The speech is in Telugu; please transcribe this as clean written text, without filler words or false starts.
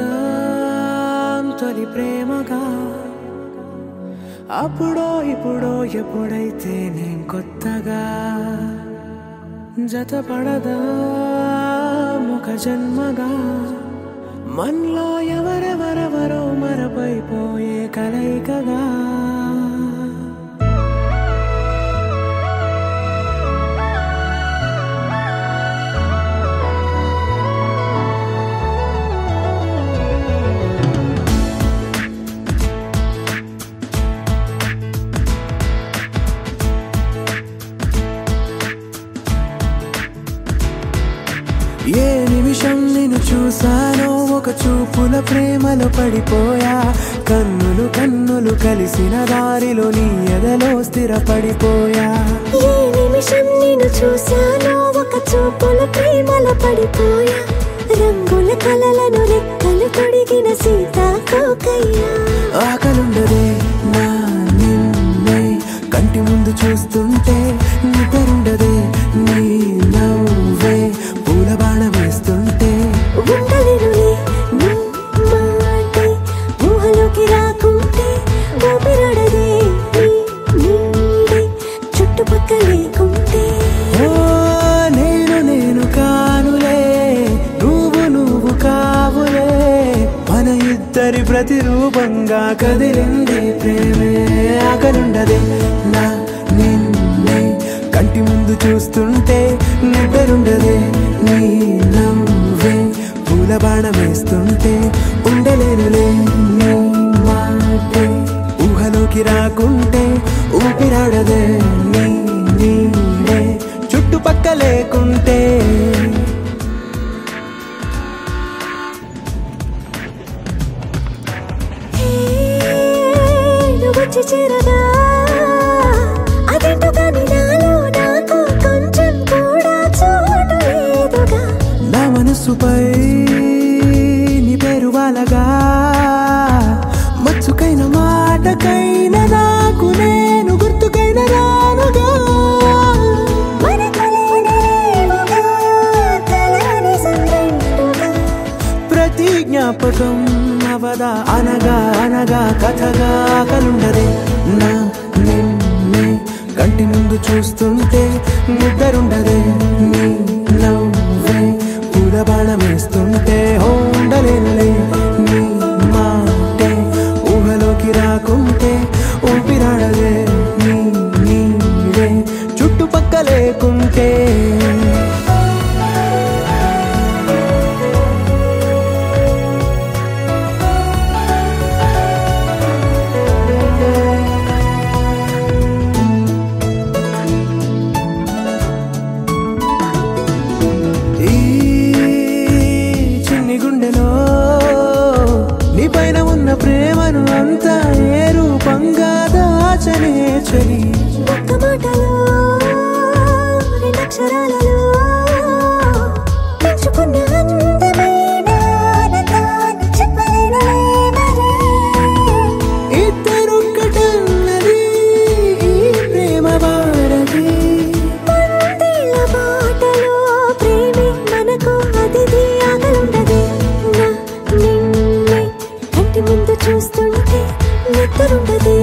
మొదలవుదాం తొలి ప్రేమగా అప్పుడో ఇప్పుడో ఎప్పుడైతే నేను కొత్తగా జతపడదా ఒక జన్మగా మనలో ఎవరెవరెవరో మరపైపోయే కలయికగా ఏ నిమిషం నిన్ను చూసానో ఒక చూపుల ప్రేమలో పడిపోయా కన్నులు కన్నులు కలిసిన దారిలో నీ ఎదలో స్థిరపడిపోయా ఏ నిమిషం నిన్ను చూసానో ఒక చూపుల ప్రేమలో పడిపోయా రంగుల కలలను రెక్కలు తొడిగిన సీతాకోకయ్యా ఆకలుండదే నా నిన్నే కంటి ముందు చూస్తుంటే నిద్రుండదే నీ నవ్వే పూల బాణ వేస్తుంటే ఉండలేనులే నీ మాటే ఊహలోకి రాకుంటే ఊపిరాడదే నీ నీడే చుట్టుపక్కల లేకుంటే ఓ నేను కానులే నువ్వు కావులే మన ఇద్దరి ప్రతిరూపంగా కదిలింది ప్రేమే ఆకలుండదే నా నిన్నే కంటి ముందు చూస్తుంటే నిద్రుండదే నీ నవ్వే పూల బాణ వేస్తుంటే ఉండలేనులే నీ మాటే ఊహలోకి రాకుంటే ఊపిరాడదే నీ నీడే చుట్టుపక్క లేకుంటే వచ్చి చేరగా అదేంటో కానీ నాలో నాకు కొంచెం కూడా చోటు లేదుగా నా మనసుపై నీ పేరు వాలగా మచ్చుకైన మాటకైన నాకు నేను గుర్తుకైన రానుగా ప్రతి జ్ఞాపకం అవదా అనగా అనగా కథగా కలుండదే నా నిన్నే కంటి ముందు చూస్తుంటే నిద్రుండదే నీ నవ్వే పూల బాణ వేస్తుంటే ఉండలేనులే నీ మాటే ఊహలోకి రాకుంటే ఊపిరాడదే నీ నీడే చుట్టుపక్క లేకుంటే ప్రేమను అంతా ఏ రూపంగా దాచనే చలి ఒక్క మాటలో రెండక్షరాలలో పెంచుకున్న అందమైన ఆనందాన్ని చెప్పలేనులే మరి. ఇద్దరొక్కటన్నది ఈ ప్రేమ వారది పందిళ్ళ బాటలో ప్రేమే మనకు అతిథి ఆగలుండదే నా నిన్నే కంటి ముందు చూస్తుంటే నిద్రుండదే